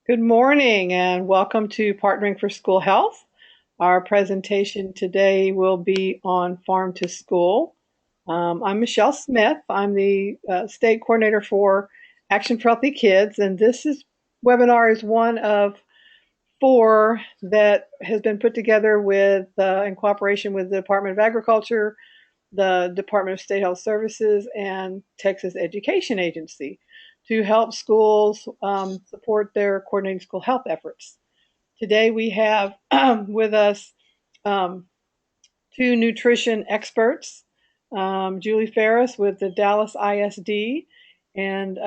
Good morning and welcome to Partnering for School Health. Our presentation today will be on Farm to School. I'm Michelle Smith. I'm the State Coordinator for Action for Healthy Kids, and webinar is one of 4 that has been put together in cooperation with the Department of Agriculture, the Department of State Health Services, and Texas Education Agency to help schools support their coordinating school health efforts. Today we have with us 2 nutrition experts, Julie Farris with the Dallas ISD and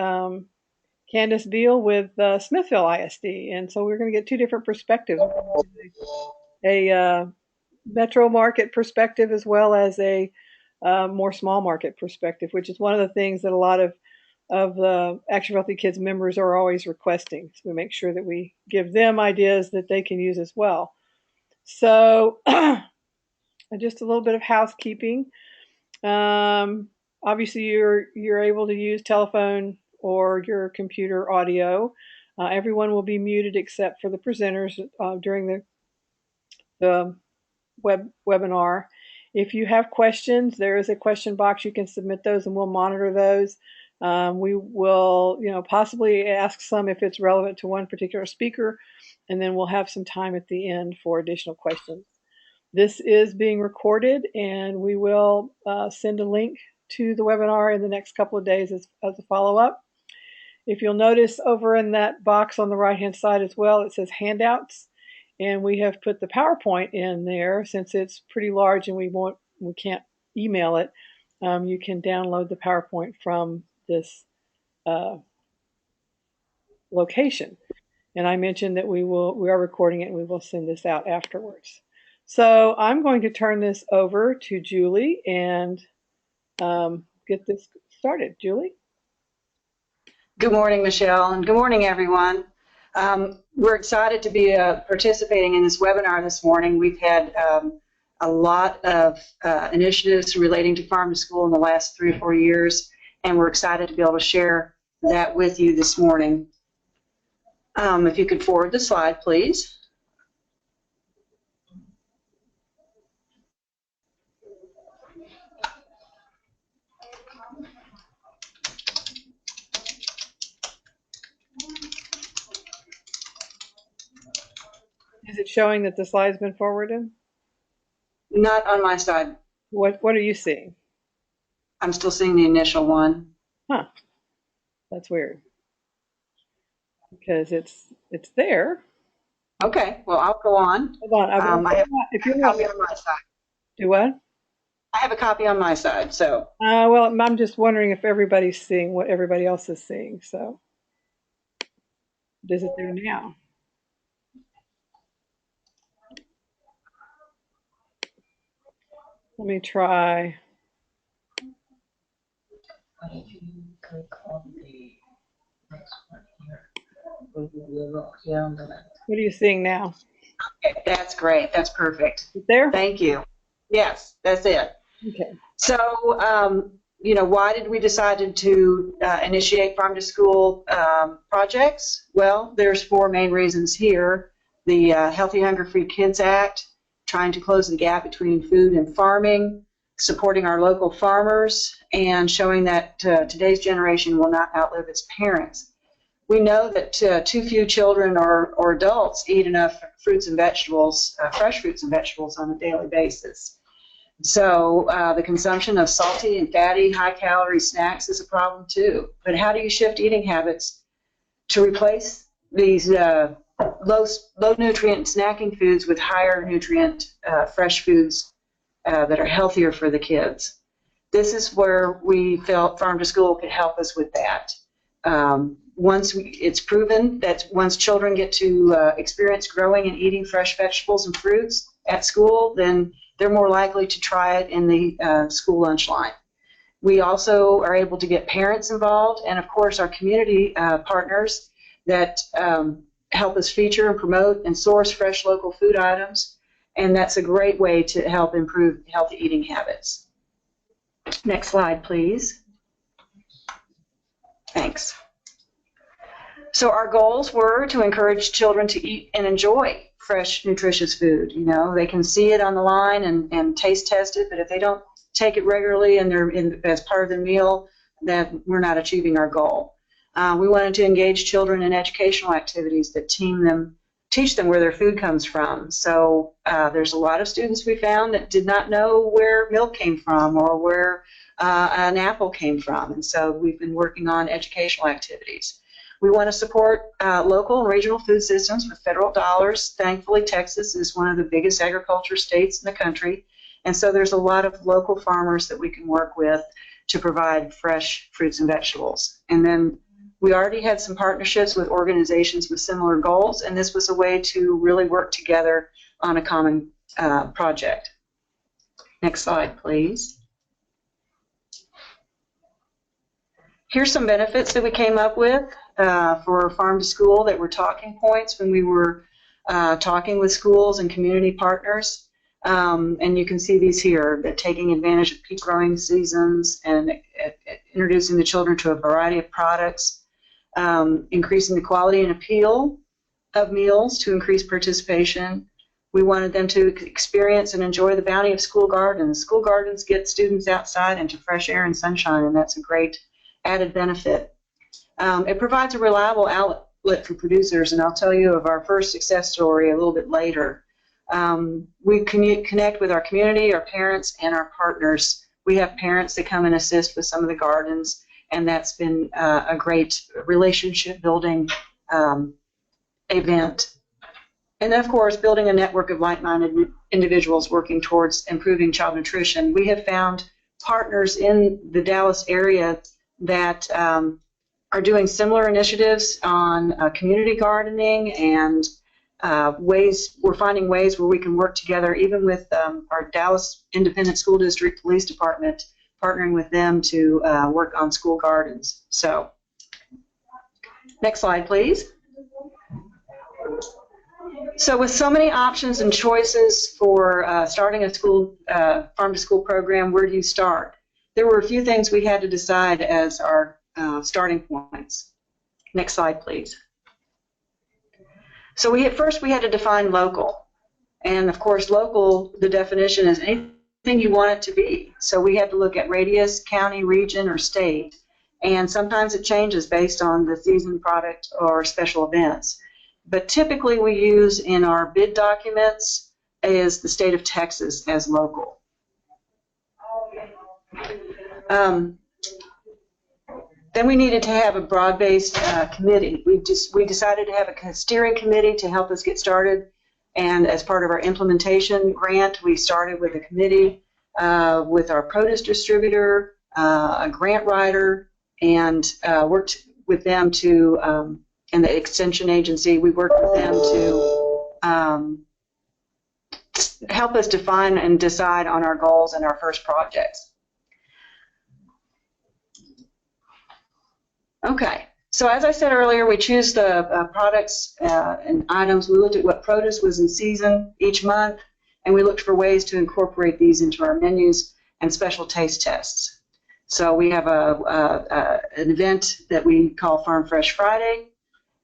Candace Biehle with Smithville ISD. And so we're going to get 2 different perspectives, a metro market perspective as well as a more small market perspective, which is one of the things that a lot of the Action for Healthy Kids members are always requesting. So we make sure that we give them ideas that they can use as well. So just a little bit of housekeeping. Obviously, you're able to use telephone or your computer audio. Everyone will be muted except for the presenters during the webinar. If you have questions, there is a question box. You can submit those and we'll monitor those. We will, possibly ask some if it's relevant to one particular speaker, and then we'll have some time at the end for additional questions. This is being recorded, and we will send a link to the webinar in the next couple of days as a follow-up. If you'll notice over in that box on the right-hand side as well, it says handouts, and we have put the PowerPoint in there since it's pretty large and we can't email it. You can download the PowerPoint from this location. And I mentioned that we are recording it and we will send this out afterwards. So I'm going to turn this over to Julie and get this started. Julie? Good morning, Michelle, and good morning, everyone. We're excited to be participating in this webinar this morning. We've had a lot of initiatives relating to farm to school in the last 3 or 4 years, and we're excited to be able to share that with you this morning. If you could forward the slide, please. Is it showing that the slide's been forwarded? Not on my side. What are you seeing? I'm still seeing the initial one. Huh. That's weird. Because it's there. Okay, well, I'll go on. Hold on. I have a copy on my side. Do what? I have a copy on my side, so. Well, I'm just wondering if everybody's seeing what everybody else is seeing. So, is it there now? Let me try. If you click on the next one here, we will here on the left. What are you seeing now? Okay, that's great. That's perfect. Is it there? Thank you. Yes, that's it. Okay. So, why did we decide to initiate farm to school projects? Well, there's 4 main reasons here. The Healthy Hunger Free Kids Act, trying to close the gap between food and farming, supporting our local farmers, and showing that today's generation will not outlive its parents. We know that too few children or adults eat enough fruits and vegetables, fresh fruits and vegetables on a daily basis. So the consumption of salty and fatty, high-calorie snacks is a problem too. But how do you shift eating habits to replace these low-nutrient snacking foods with higher nutrient fresh foods that are healthier for the kids? This is where we felt Farm to School could help us with that. It's proven that once children get to experience growing and eating fresh vegetables and fruits at school, then they're more likely to try it in the school lunch line. We also are able to get parents involved, and of course our community partners that help us feature and promote and source fresh local food items, and that's a great way to help improve healthy eating habits. Next slide, please. Thanks. So our goals were to encourage children to eat and enjoy fresh, nutritious food. You know, they can see it on the line and taste test it, but if they don't take it regularly and they're as part of the meal, then we're not achieving our goal. We wanted to engage children in educational activities that teach them where their food comes from. So there's a lot of students we found that did not know where milk came from or where an apple came from, and so we've been working on educational activities. We want to support local and regional food systems with federal dollars. Thankfully, Texas is one of the biggest agriculture states in the country, and so there's a lot of local farmers that we can work with to provide fresh fruits and vegetables. And then we already had some partnerships with organizations with similar goals, and this was a way to really work together on a common project. Next slide, please. Here's some benefits that we came up with for Farm to School that were talking points when we were talking with schools and community partners. And you can see these here, that taking advantage of peak growing seasons and introducing the children to a variety of products, increasing the quality and appeal of meals to increase participation. We wanted them to experience and enjoy the bounty of school gardens. School gardens get students outside into fresh air and sunshine, and that's a great added benefit. It provides a reliable outlet for producers, and I'll tell you of our first success story a little bit later. We connect with our community, our parents, and our partners. We have parents that come and assist with some of the gardens, and that's been a great relationship building event. And then, of course, building a network of like-minded individuals working towards improving child nutrition. We have found partners in the Dallas area that are doing similar initiatives on community gardening and we're finding ways where we can work together, even with our Dallas Independent School District Police Department, partnering with them to work on school gardens. So, next slide, please. So with so many options and choices for starting a school farm-to-school program, where do you start? There were a few things we had to decide as our starting points. Next slide, please. So first we had to define local. And of course, local, the definition is anything you want it to be. So we had to look at radius, county, region, or state. And sometimes it changes based on the season, product, or special events. But typically we use in our bid documents is the state of Texas as local. Then we needed to have a broad-based committee. We decided to have a steering committee to help us get started. And as part of our implementation grant, we started with a committee with our produce distributor, a grant writer, and worked with them to, and the extension agency, we worked with them to help us define and decide on our goals and our first projects. Okay, so as I said earlier, we choose the products and items. We looked at what produce was in season each month, and we looked for ways to incorporate these into our menus and special taste tests. So we have an event that we call Farm Fresh Friday,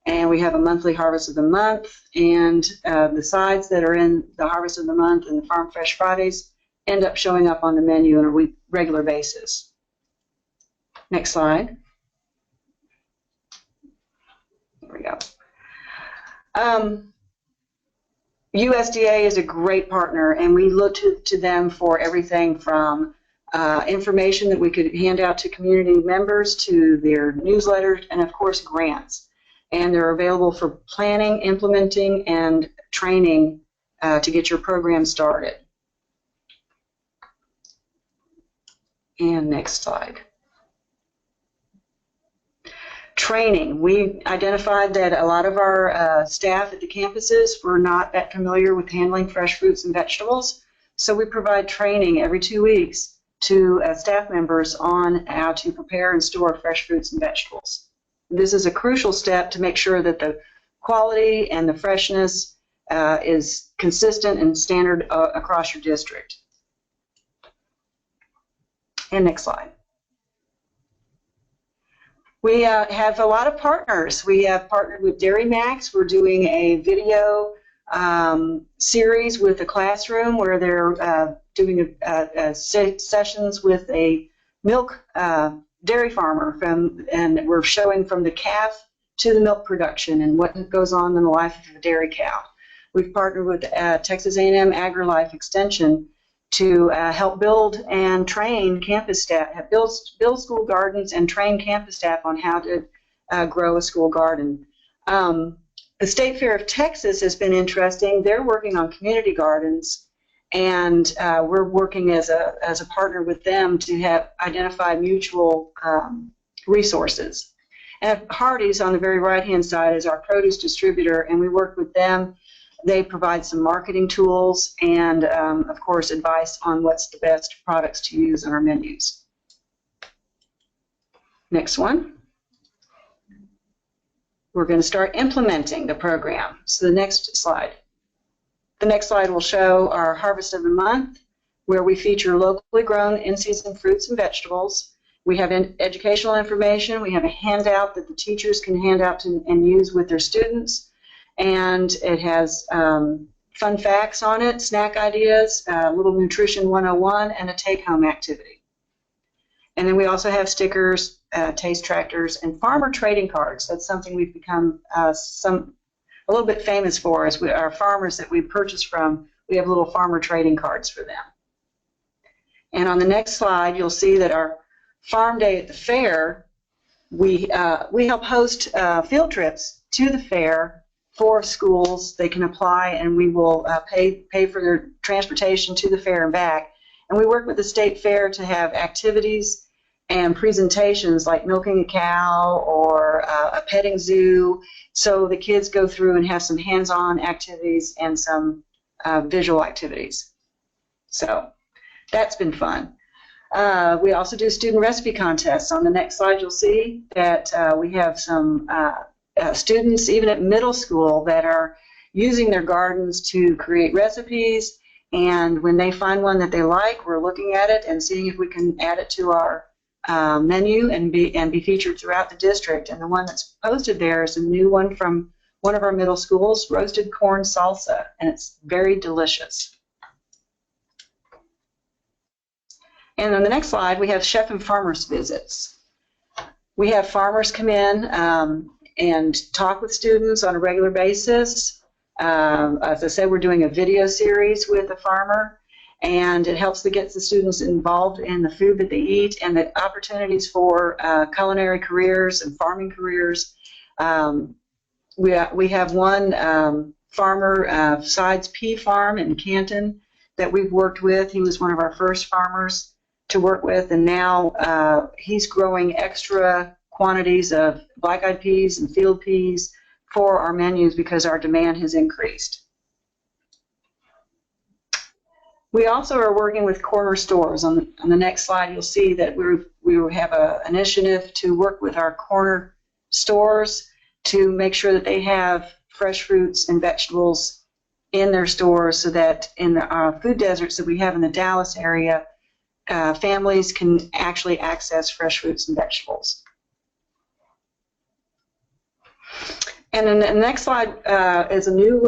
and we have a monthly Harvest of the Month, and the sides that are in the Harvest of the Month and the Farm Fresh Fridays end up showing up on the menu on a regular basis. Next slide. There we go. USDA is a great partner, and we look to them for everything from information that we could hand out to community members to their newsletters, and of course grants. And they're available for planning, implementing, and training to get your program started. And next slide. Training. We identified that a lot of our staff at the campuses were not that familiar with handling fresh fruits and vegetables, so we provide training every 2 weeks to staff members on how to prepare and store fresh fruits and vegetables. This is a crucial step to make sure that the quality and the freshness is consistent and standard across your district. And next slide. We have a lot of partners. We have partnered with Dairy Max. We're doing a video series with a classroom where they're doing sessions with a milk dairy farmer and we're showing from the calf to the milk production and what goes on in the life of a dairy cow. We've partnered with Texas A&M AgriLife Extension to help build and train campus staff, build school gardens and train campus staff on how to grow a school garden. The State Fair of Texas has been interesting. They're working on community gardens, and we're working as a partner with them to identify mutual resources. And Hardee's on the very right-hand side is our produce distributor, and we work with them. They provide some marketing tools and, of course, advice on what's the best products to use on our menus. Next one. We're going to start implementing the program. So the next slide. The next slide will show our Harvest of the Month, where we feature locally grown in-season fruits and vegetables. We have educational information. We have a handout that the teachers can hand out and use with their students. And it has fun facts on it, snack ideas, a little nutrition 101, and a take-home activity. And then we also have stickers, taste tractors, and farmer trading cards. That's something we've become a little bit famous for, is our farmers that we purchase from, we have little farmer trading cards for them. And on the next slide, you'll see that our Farm Day at the fair, we help host field trips to the fair for schools. They can apply, and we will pay for their transportation to the fair and back. And we work with the state fair to have activities and presentations like milking a cow or a petting zoo, so the kids go through and have some hands-on activities and some visual activities. So that's been fun. We also do student recipe contests. On the next slide, you'll see that we have some students, even at middle school, that are using their gardens to create recipes. And when they find one that they like, we're looking at it and seeing if we can add it to our menu and be featured throughout the district. And the one that's posted there is a new one from one of our middle schools, roasted corn salsa, and it's very delicious. And on the next slide, we have chef and farmers visits. We have farmers come in and talk with students on a regular basis. As I said, we're doing a video series with a farmer, and it helps to get the students involved in the food that they eat and the opportunities for culinary careers and farming careers. We have one farmer, Sides Pea Farm in Canton, that we've worked with. He was one of our first farmers to work with, and now he's growing extra quantities of black-eyed peas and field peas for our menus because our demand has increased. We also are working with corner stores. On the next slide, you'll see that we have an initiative to work with our corner stores to make sure that they have fresh fruits and vegetables in their stores, so that in the food deserts that we have in the Dallas area, families can actually access fresh fruits and vegetables. And then the next slide is a new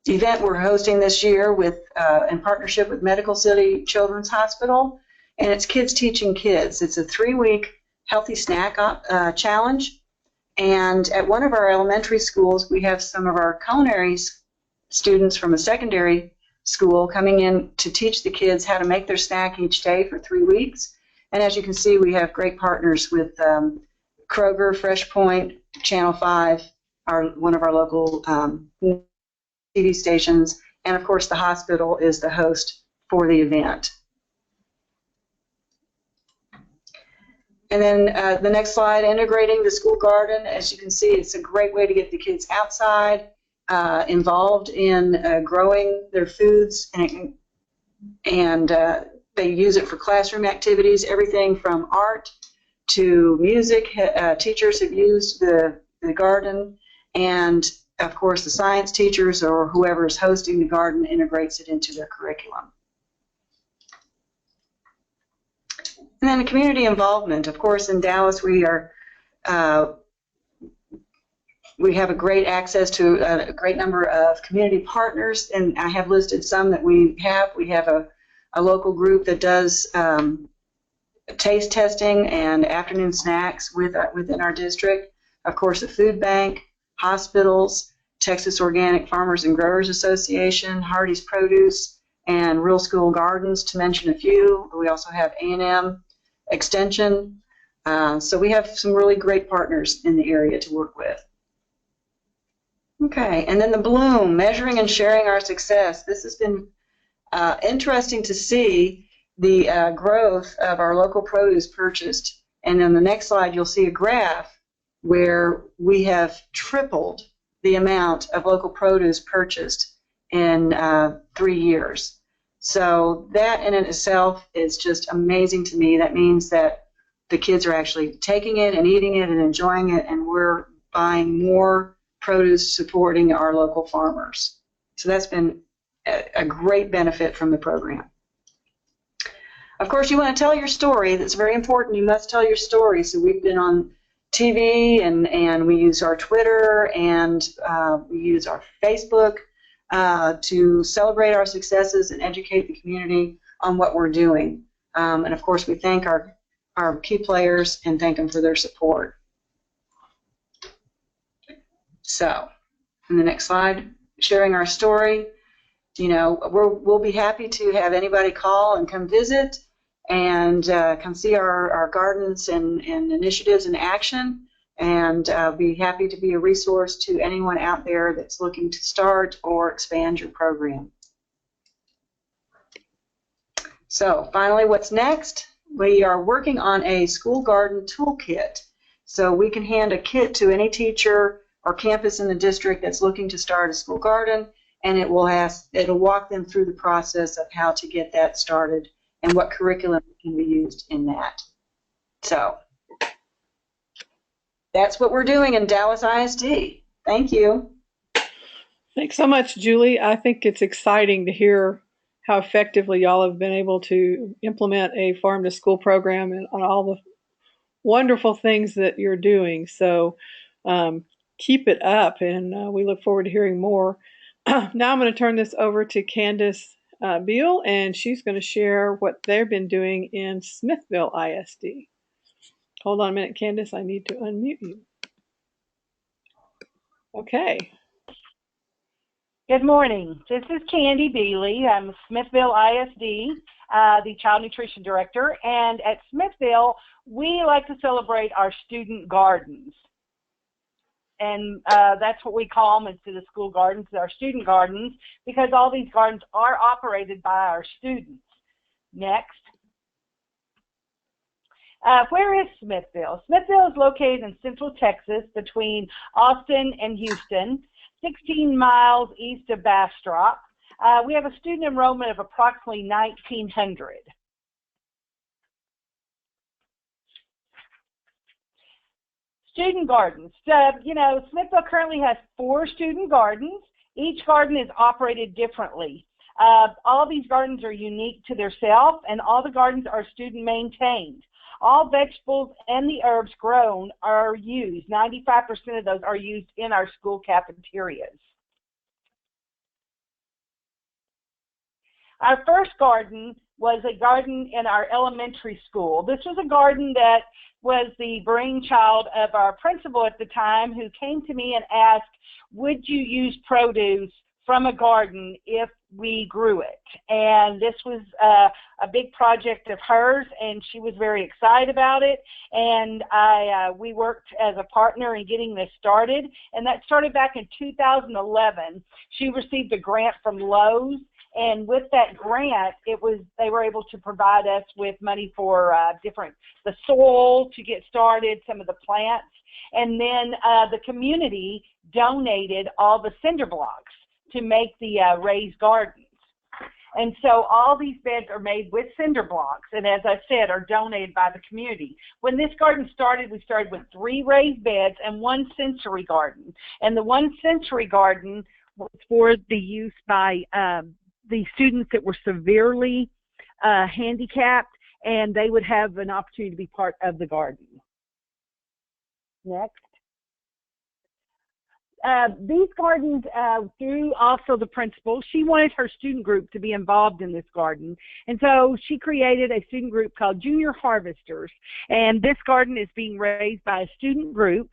event we're hosting this year in partnership with Medical City Children's Hospital, and it's Kids Teaching Kids. It's a 3-week healthy snack challenge, and at one of our elementary schools, we have some of our culinary students from a secondary school coming in to teach the kids how to make their snack each day for 3 weeks. And as you can see, we have great partners with Kroger, Fresh Point, Channel 5, one of our local TV stations, and of course the hospital is the host for the event. And then the next slide, integrating the school garden. As you can see, it's a great way to get the kids outside, involved in growing their foods, and they use it for classroom activities, everything from art to music. Teachers have used the garden, and of course the science teachers or whoever is hosting the garden integrates it into their curriculum. And then community involvement. Of course, in Dallas, we are we have a great access to a great number of community partners, and I have listed some that we have. We have a local group that does taste testing and afternoon snacks within our district. Of course, a food bank, hospitals, Texas Organic Farmers and Growers Association, Hardee's Produce, and Real School Gardens, to mention a few. We also have A&M Extension. So we have some really great partners in the area to work with. Okay, and then the Bloom, measuring and sharing our success. This has been interesting to see the growth of our local produce purchased. And on the next slide, you'll see a graph where we have tripled the amount of local produce purchased in 3 years. So that in itself is just amazing to me. That means that the kids are actually taking it and eating it and enjoying it, and we're buying more produce supporting our local farmers. So that's been a great benefit from the program. Of course, you want to tell your story. That's very important. You must tell your story. So we've been on TV, and we use our Twitter, and we use our Facebook to celebrate our successes and educate the community on what we're doing. And of course, we thank our key players and thank them for their support. So, in the next slide, sharing our story. You know, we'll be happy to have anybody call and come visit and come see our gardens and initiatives in action, and be happy to be a resource to anyone out there that's looking to start or expand your program. So finally, what's next? We are working on a school garden toolkit. So we can hand a kit to any teacher or campus in the district that's looking to start a school garden, and it'll walk them through the process of how to get that started and what curriculum can be used in that. So that's what we're doing in Dallas ISD. Thank you. Thanks so much, Julie. I think it's exciting to hear how effectively y'all have been able to implement a farm to school program and on all the wonderful things that you're doing. So keep it up, and we look forward to hearing more. Now I'm going to turn this over to Candace Biehle, and she's going to share what they've been doing in Smithville ISD. Hold on a minute, Candace. I need to unmute you. Okay. Good morning. This is Candy Biehle. I'm Smithville ISD, the Child Nutrition Director. And at Smithville, we like to celebrate our student gardens. And that's what we call them instead of school gardens, our student gardens, because all these gardens are operated by our students. Next. Where is Smithville? Smithville is located in central Texas between Austin and Houston, 16 miles east of Bastrop. We have a student enrollment of approximately 1,900. Student gardens. You know, Smithville currently has 4 student gardens. Each garden is operated differently. All these gardens are unique to themselves, and all the gardens are student maintained. All vegetables and the herbs grown are used. 95% of those are used in our school cafeterias. Our first garden was a garden in our elementary school. This was a garden that was the brainchild of our principal at the time, who came to me and asked, would you use produce from a garden if we grew it? And this was a big project of hers, and she was very excited about it. And we worked as a partner in getting this started, and that started back in 2011. She received a grant from Lowe's, and with that grant, they were able to provide us with money for the soil to get started, some of the plants, and then the community donated all the cinder blocks to make the raised gardens. And so all these beds are made with cinder blocks, and as I said, are donated by the community. When this garden started, we started with 3 raised beds and 1 sensory garden. And the 1 sensory garden was for the use by the students that were severely handicapped, and they would have an opportunity to be part of the garden. Next. These gardens, through also the principal, she wanted her student group to be involved in this garden. And so she created a student group called Junior Harvesters. And this garden is being raised by a student group.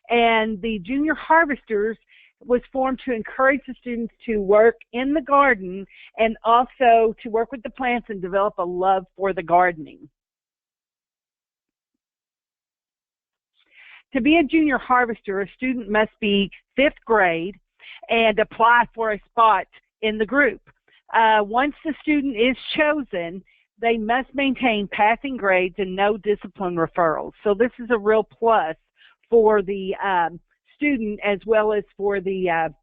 And the Junior Harvesters was formed to encourage the students to work in the garden and also to work with the plants and develop a love for the gardening. To be a junior harvester, a student must be 5th grade and apply for a spot in the group. Once the student is chosen, they must maintain passing grades and no discipline referrals. So this is a real plus for the student as well as for the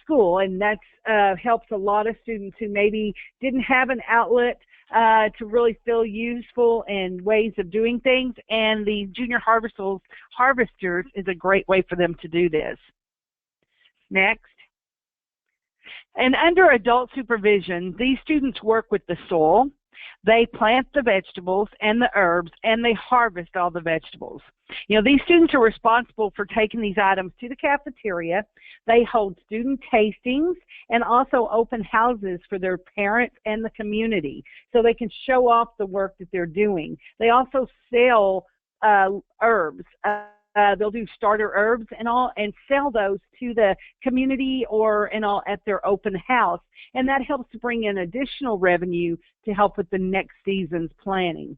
school, and that helps a lot of students who maybe didn't have an outlet to really feel useful in ways of doing things, and the Junior Harvesters is a great way for them to do this. Next. And under adult supervision, these students work with the soil, they plant the vegetables and the herbs, and they harvest all the vegetables. You know, these students are responsible for taking these items to the cafeteria. They hold student tastings and also open houses for their parents and the community so they can show off the work that they're doing. They also sell herbs. They'll do starter herbs and all and sell those to the community or and all at their open house. And that helps to bring in additional revenue to help with the next season's planning.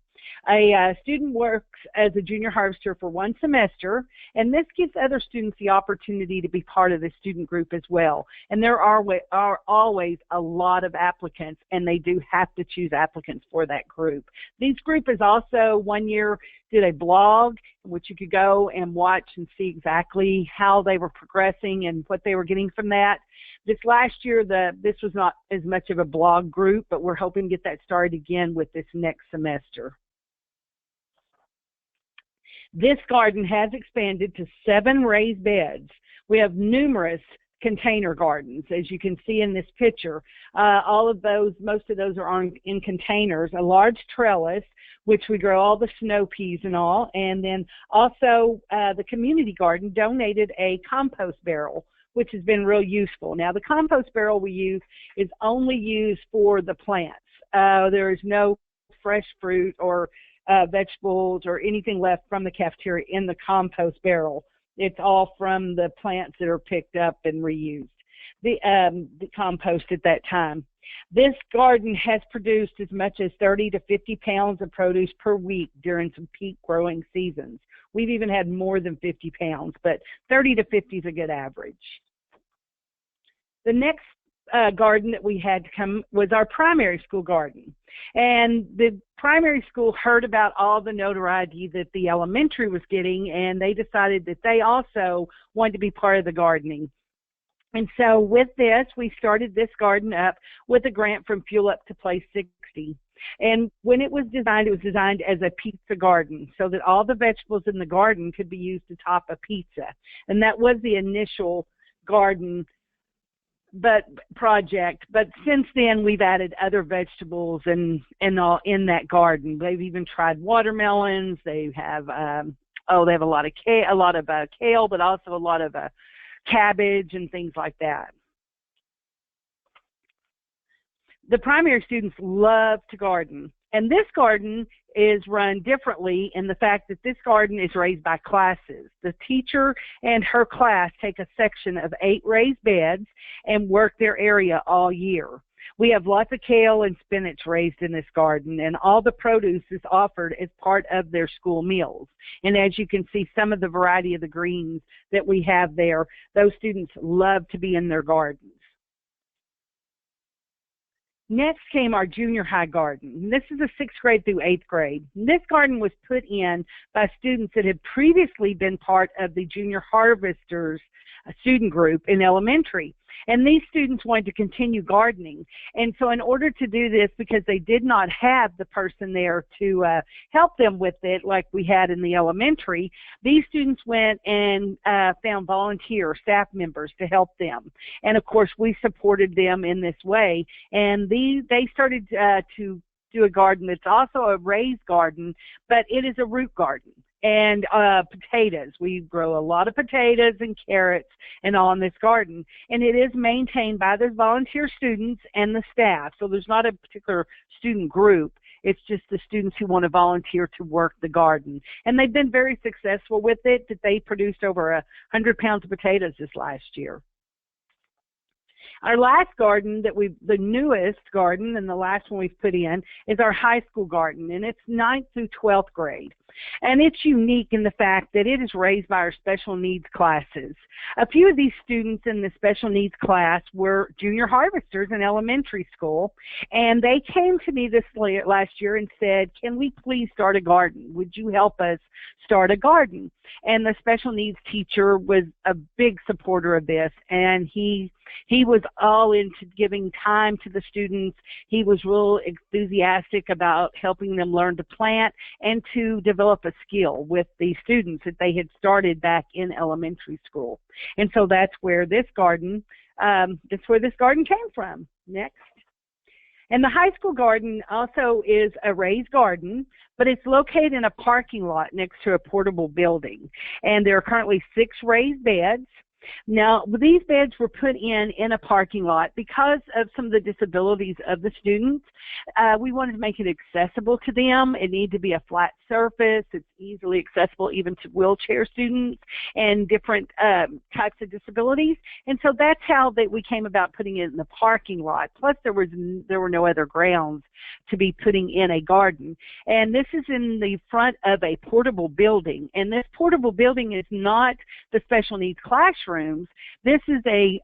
A student works as a junior harvester for 1 semester, and this gives other students the opportunity to be part of the student group as well. And there are always a lot of applicants, and they do have to choose applicants for that group. This group is also 1 year did a blog in which you could go and watch and see exactly how they were progressing and what they were getting from that. This last year, this was not as much of a blog group, but we're hoping to get that started again with this next semester. This garden has expanded to 7 raised beds. We have numerous container gardens, as you can see in this picture. All of those, most of those are in containers, a large trellis, which we grow all the snow peas and all, and then also the community garden donated a compost barrel, which has been real useful. Now, the compost barrel we use is only used for the plants. There is no fresh fruit or vegetables or anything left from the cafeteria in the compost barrel. It's all from the plants that are picked up and reused, the compost at that time. This garden has produced as much as 30 to 50 pounds of produce per week during some peak growing seasons. We've even had more than 50 pounds, but 30 to 50 is a good average. The next garden that we had to come was our primary school garden. And the primary school heard about all the notoriety that the elementary was getting, and they decided that they also wanted to be part of the gardening. And so with this, we started this garden up with a grant from Fuel Up to Place 60. And when it was designed as a pizza garden so that all the vegetables in the garden could be used to top a pizza. And that was the initial garden project, but since then we've added other vegetables and all in that garden. They've even tried watermelons. They have they have a lot of kale, but also a lot of cabbage and things like that. The primary students love to garden, and this garden is run differently in the fact that this garden is raised by classes. The teacher and her class take a section of 8 raised beds and work their area all year. We have lots of kale and spinach raised in this garden, and all the produce is offered as part of their school meals. And as you can see, some of the variety of the greens that we have there, those students love to be in their gardens. Next came our junior high garden. This is a 6th grade through 8th grade. This garden was put in by students that had previously been part of the Junior Harvesters student group in elementary. And these students wanted to continue gardening. And so in order to do this, because they did not have the person there to help them with it like we had in the elementary, these students went and found volunteer staff members to help them. And of course, we supported them in this way. And they started to do a garden that's also a raised garden, but it is a root garden. And potatoes. We grow a lot of potatoes and carrots and all in this garden. And it is maintained by the volunteer students and the staff. So there's not a particular student group. It's just the students who want to volunteer to work the garden. And they've been very successful with it, that they produced over 100 pounds of potatoes this last year. Our last garden the newest garden and the last one we've put in is our high school garden, and it's 9th through 12th grade. And it's unique in the fact that it is raised by our special needs classes. A few of these students in the special needs class were junior harvesters in elementary school, and they came to me this last year and said, can we please start a garden? Would you help us start a garden? And the special needs teacher was a big supporter of this, and he was all into giving time to the students. He was real enthusiastic about helping them learn to plant and to develop a skill with the students that they had started back in elementary school. And so that's where this garden came from. Next. And the high school garden also is a raised garden, but it's located in a parking lot next to a portable building. And there are currently 6 raised beds. Now, these beds were put in a parking lot because of some of the disabilities of the students. We wanted to make it accessible to them. It needed to be a flat surface. It's easily accessible even to wheelchair students and different types of disabilities. And so that's how we came about putting it in the parking lot. Plus, there were no other grounds to be putting in a garden. And this is in the front of a portable building. And this portable building is not the special needs classrooms. This is a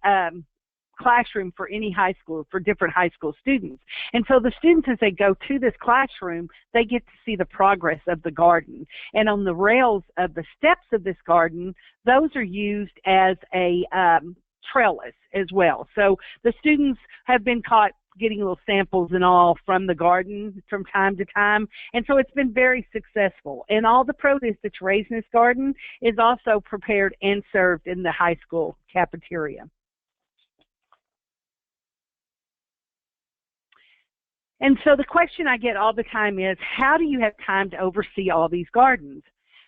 classroom for any high school, for different high school students. And so the students, as they go to this classroom, they get to see the progress of the garden. And on the rails of the steps of this garden, those are used as a trellis as well. So the students have been caught getting little samples and all from the garden from time to time. And so it's been very successful. And all the produce that's raised in this garden is also prepared and served in the high school cafeteria. And so the question I get all the time is, how do you have time to oversee all these gardens?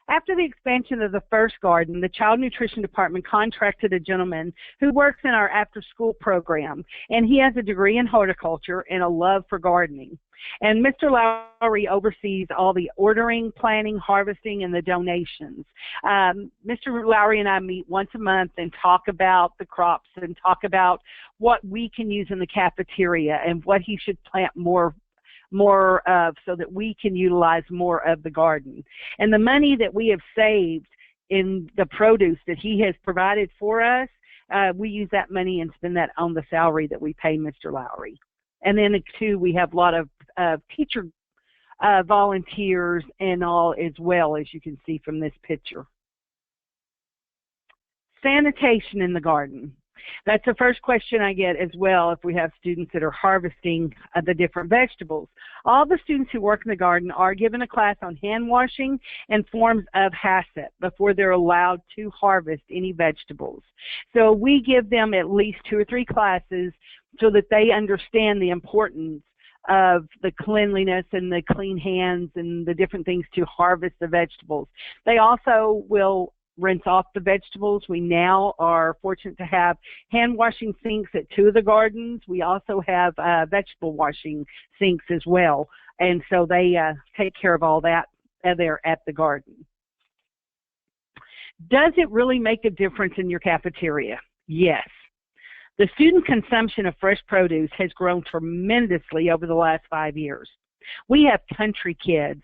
After the expansion of the first garden, the Child Nutrition Department contracted a gentleman who works in our after-school program, and he has a degree in horticulture and a love for gardening. And Mr. Lowry oversees all the ordering, planning, harvesting, and the donations. Mr. Lowry and I meet once a month and talk about the crops and talk about what we can use in the cafeteria and what he should plant more of so that we can utilize more of the garden. And the money that we have saved in the produce that he has provided for us, we use that money and spend that on the salary that we pay Mr. Lowry. And then too, we have a lot of teacher volunteers and all as well, as you can see from this picture. Sanitation in the garden. That's the first question I get as well if we have students that are harvesting the different vegetables. All the students who work in the garden are given a class on hand washing and forms of HACCP before they're allowed to harvest any vegetables. So we give them at least 2 or 3 classes so that they understand the importance of the cleanliness and the clean hands and the different things to harvest the vegetables. They also will rinse off the vegetables. We now are fortunate to have hand washing sinks at 2 of the gardens. We also have vegetable washing sinks as well. And so they take care of all that there at the garden. Does it really make a difference in your cafeteria? Yes. The student consumption of fresh produce has grown tremendously over the last 5 years. We have country kids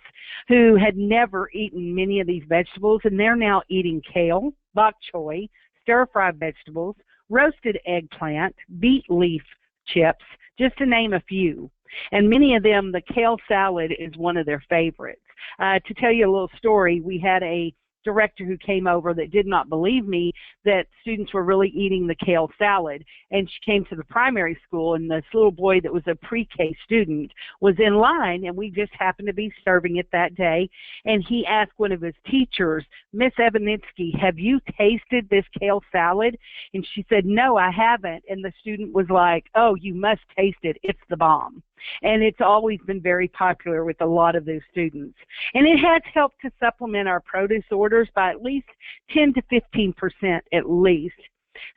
who had never eaten many of these vegetables, and they're now eating kale, bok choy, stir-fried vegetables, roasted eggplant, beet leaf chips, just to name a few. And many of them, the kale salad is one of their favorites. To tell you a little story, we had a director who came over that did not believe me that students were really eating the kale salad, and she came to the primary school, and this little boy that was a pre-K student was in line, and we just happened to be serving it that day, and he asked one of his teachers, Miss Evanitsky, have you tasted this kale salad? And she said, no, I haven't. And the student was like, oh, you must taste it, it's the bomb. And it's always been very popular with a lot of those students. And it has helped to supplement our produce orders by at least 10 to 15% at least.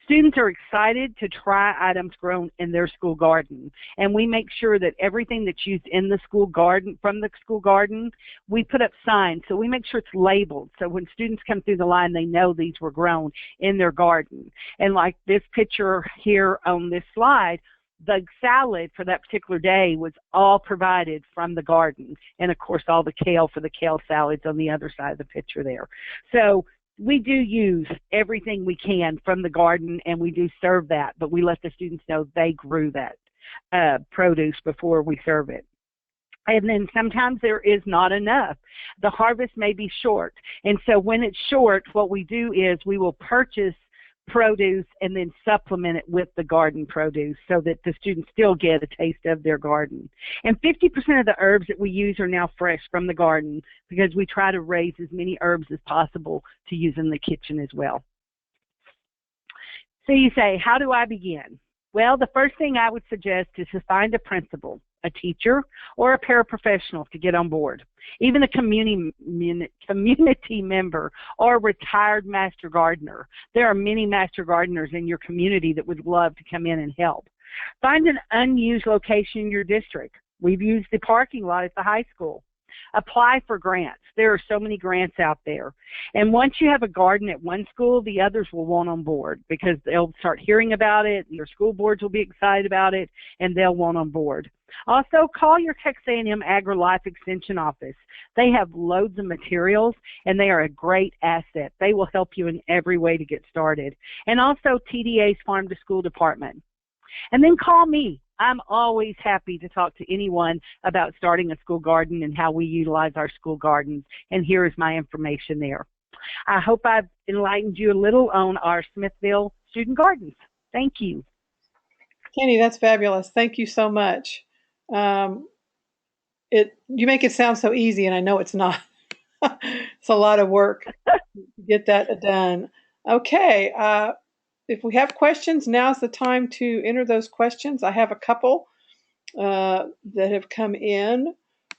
Students are excited to try items grown in their school garden, and we make sure that everything that's used in the school garden, from the school garden, we put up signs, so we make sure it's labeled, so when students come through the line, they know these were grown in their garden. And like this picture here on this slide, the salad for that particular day was all provided from the garden, and of course all the kale for the kale salads on the other side of the picture there. So we do use everything we can from the garden, and we do serve that, but we let the students know they grew that produce before we serve it. And then sometimes there is not enough. The harvest may be short, and so when it's short, what we do is we will purchase produce and then supplement it with the garden produce so that the students still get a taste of their garden. And 50% of the herbs that we use are now fresh from the garden because we try to raise as many herbs as possible to use in the kitchen as well. So you say, how do I begin? Well, the first thing I would suggest is to find a principal, a teacher, or a paraprofessional to get on board. Even a community member or a retired master gardener. There are many master gardeners in your community that would love to come in and help. Find an unused location in your district. We've used the parking lot at the high school. Apply for grants. There are so many grants out there. And once you have a garden at one school, the others will want on board because they'll start hearing about it, your school boards will be excited about it, and they'll want on board. Also, call your Texas A&M Agri-Life Extension office. They have loads of materials, and they are a great asset. They will help you in every way to get started. And also TDA's Farm to School Department. And then call me. I'm always happy to talk to anyone about starting a school garden and how we utilize our school gardens. And here is my information there. I hope I've enlightened you a little on our Smithville student gardens. Thank you. Kenny, that's fabulous. Thank you so much. You make it sound so easy, and I know it's not. It's a lot of work to get that done. Okay. If we have questions, now's the time to enter those questions. I have a couple that have come in.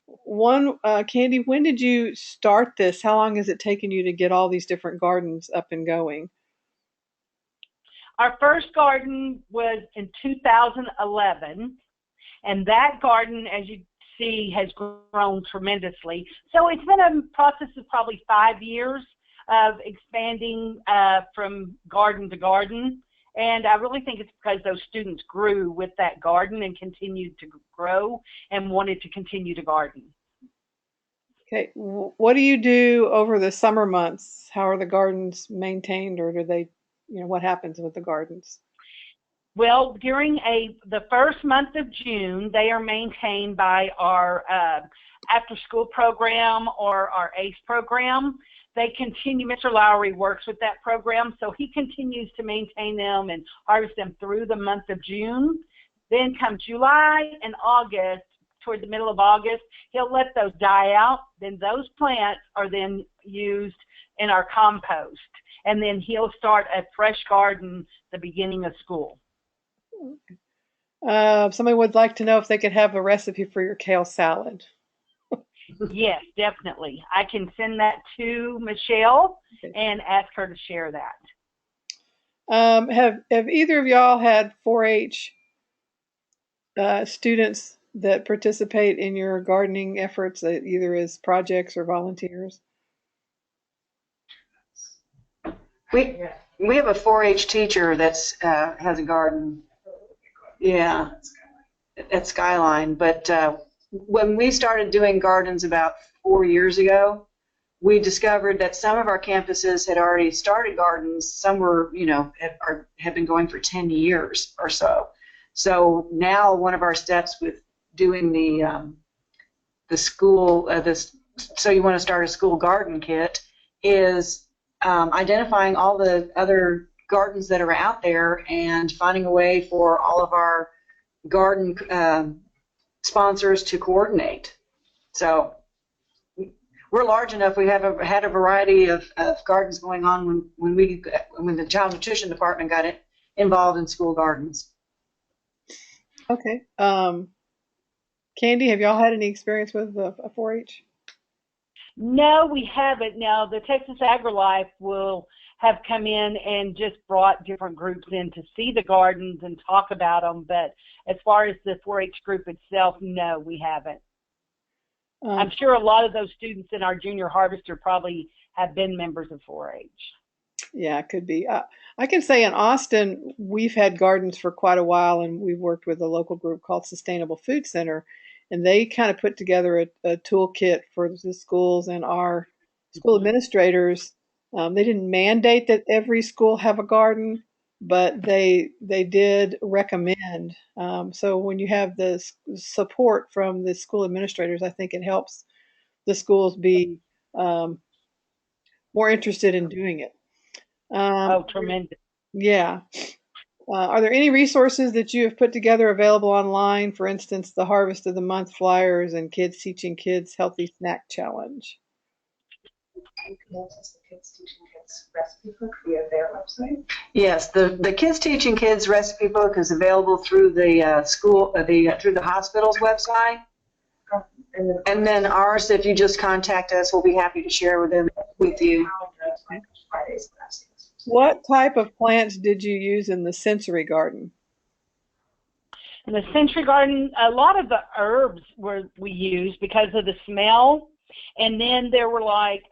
One, Candy, when did you start this? How long has it taken you to get all these different gardens up and going? Our first garden was in 2011, and that garden, as you see, has grown tremendously. So it's been a process of probably 5 years of expanding from garden to garden, and I really think it's because those students grew with that garden and continued to grow and wanted to continue to garden. Okay, what do you do over the summer months? How are the gardens maintained, or do they, what happens with the gardens? Well, during the first month of June, they are maintained by our after-school program or our ACE program. They continue, Mr. Lowry works with that program, so he continues to maintain them and harvest them through the month of June. Then come July and August, toward the middle of August, he'll let those die out. Then those plants are then used in our compost. And then he'll start a fresh garden the beginning of school. Somebody would like to know if they could have a recipe for your kale salad. Yes, definitely. I can send that to Michelle and ask her to share that. Have either of y'all had 4-H students that participate in your gardening efforts, either as projects or volunteers? We have a 4-H teacher that's has a garden. Yeah, at Skyline, but when we started doing gardens about 4 years ago, we discovered that some of our campuses had already started gardens. Some were, have been going for 10 years or so. So now one of our steps with doing the school, so you want to start a school garden kit, is identifying all the other gardens that are out there and finding a way for all of our garden sponsors to coordinate. So we're large enough. We have had a variety of gardens going on when the child nutrition department got involved in school gardens. Okay. Candy, have y'all had any experience with a 4-H? No, we haven't. Now, the Texas AgriLife will have come in and just brought different groups in to see the gardens and talk about them. But as far as the 4-H group itself, no, we haven't. I'm sure a lot of those students in our junior harvester probably have been members of 4-H. Yeah, it could be. I can say in Austin, we've had gardens for quite a while, and we've worked with a local group called Sustainable Food Center, and they kind of put together a toolkit for the schools and our school administrators. They didn't mandate that every school have a garden, but they did recommend. So when you have the support from the school administrators, I think it helps the schools be more interested in doing it. Oh, tremendous. Yeah. Are there any resources that you have put together available online? For instance, the Harvest of the Month flyers and Kids Teaching Kids Healthy Snack Challenge. You can access the Kids Teaching Kids recipe book via their website. Yes, the Kids Teaching Kids recipe book is available through the through the hospital's website. And then ours, if you just contact us, we'll be happy to share with you. What type of plants did you use in the sensory garden? In the sensory garden, a lot of the herbs we used because of the smell. And then there were like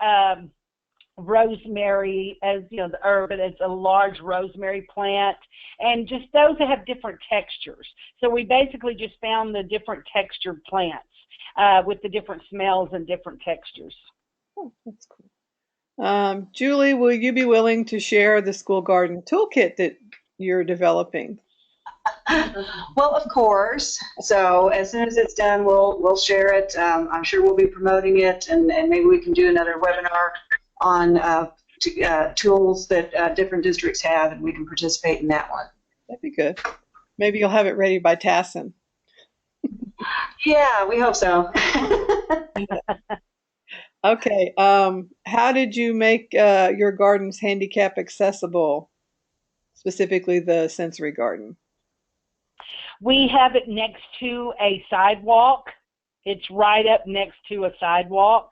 rosemary, as you know, the herb, and it's a large rosemary plant, and just those that have different textures. So we basically just found the different textured plants with the different smells and different textures. Oh, that's cool. Julie, will you be willing to share the school garden toolkit that you're developing? Well, of course. So as soon as it's done, we'll share it. I'm sure we'll be promoting it, and maybe we can do another webinar on tools that different districts have, and we can participate in that one. That'd be good. Maybe you'll have it ready by Tassin. Yeah, we hope so. Okay. How did you make your gardens handicap accessible, specifically the sensory garden? We have it next to a sidewalk. It's right up next to a sidewalk,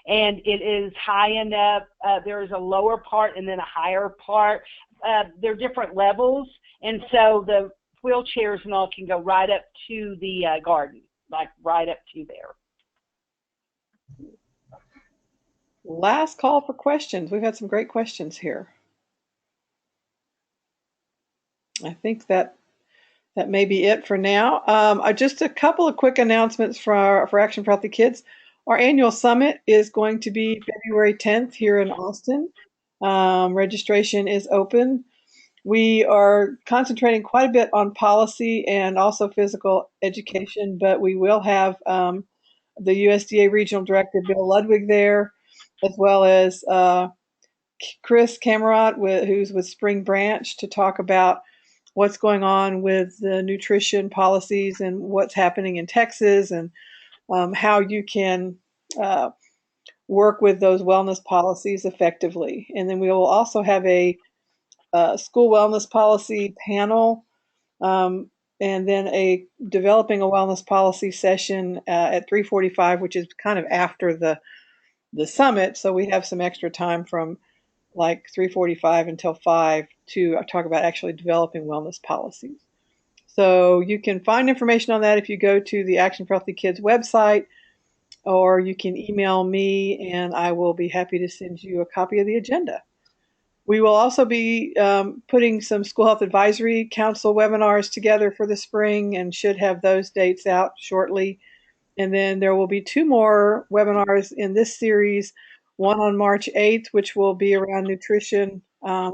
and it is high enough. There is a lower part and then a higher part. They're different levels, and so the wheelchairs and all can go right up to the garden, like right up to there. Last call for questions. We've had some great questions here. I think that may be it for now. Just a couple of quick announcements for Action for Healthy Kids. Our annual summit is going to be February 10th here in Austin. Registration is open. We are concentrating quite a bit on policy and also physical education, but we will have the USDA Regional Director, Bill Ludwig, there, as well as Chris Camerot, who's with Spring Branch, to talk about what's going on with the nutrition policies and what's happening in Texas, and how you can work with those wellness policies effectively. And then we will also have a school wellness policy panel, and then a developing a wellness policy session at 3:45, which is kind of after the summit. So we have some extra time from like 3:45 until 5 to talk about actually developing wellness policies. So you can find information on that if you go to the Action for Healthy Kids website, or you can email me and I will be happy to send you a copy of the agenda. We will also be putting some School Health Advisory Council webinars together for the spring and should have those dates out shortly. And then there will be 2 more webinars in this series, one on March 8th, which will be around nutrition. I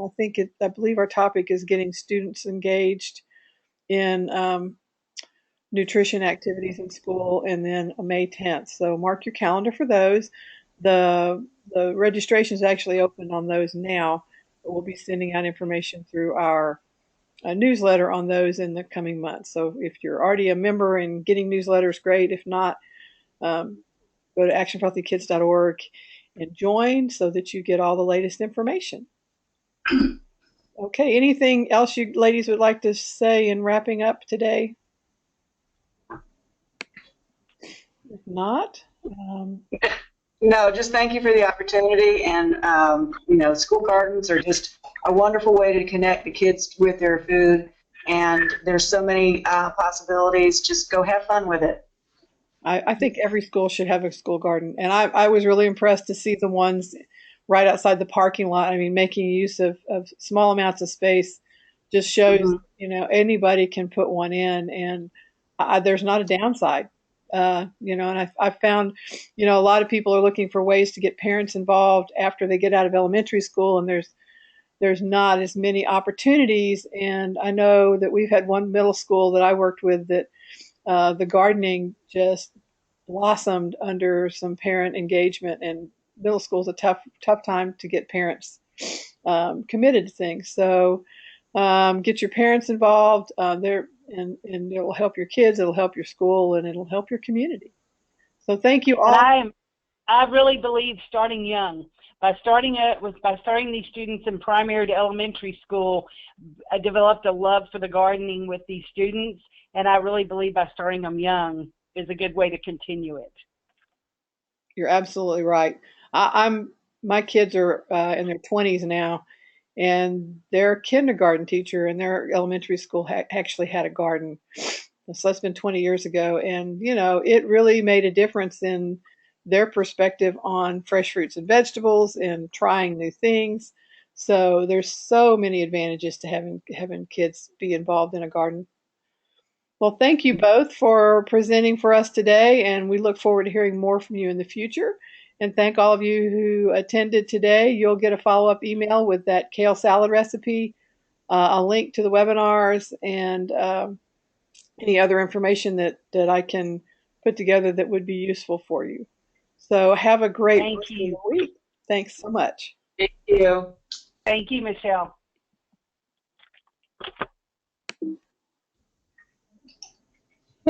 believe our topic is getting students engaged in nutrition activities in school, and then May 10th. So mark your calendar for those. The registration is actually open on those now. We'll be sending out information through our newsletter on those in the coming months. So if you're already a member and getting newsletters, great. If not, go to actionforhealthykids.org and join so that you get all the latest information. Okay, anything else you ladies would like to say in wrapping up today? If not, No, just thank you for the opportunity. And, you know, school gardens are just a wonderful way to connect the kids with their food. And there's so many possibilities. Just go have fun with it. I think every school should have a school garden. And I was really impressed to see the ones right outside the parking lot. I mean, making use of small amounts of space just shows, Mhm. you know, anybody can put one in, and there's not a downside. You know, and I've found, you know, a lot of people are looking for ways to get parents involved after they get out of elementary school, and there's not as many opportunities. And I know that we've had one middle school that I worked with that the gardening just blossomed under some parent engagement. And middle school is a tough time to get parents committed to things. So get your parents involved there, and it will help your kids, it'll help your school, and it'll help your community. So thank you And all. I really believe starting young. By starting these students in primary to elementary school, I developed a love for the gardening with these students, and I really believe by starting them young is a good way to continue it. You're absolutely right. I'm my kids are in their 20s now, and their kindergarten teacher in their elementary school actually had a garden. So that's been 20 years ago, and you know it really made a difference in their perspective on fresh fruits and vegetables and trying new things. So there's so many advantages to having kids be involved in a garden. Well, thank you both for presenting for us today, and we look forward to hearing more from you in the future. And thank all of you who attended today. You'll get a follow-up email with that kale salad recipe, a link to the webinars, and any other information that I can put together that would be useful for you. So have a great Thank rest of the you. week. Thanks so much. Thank you. Thank you, Michelle.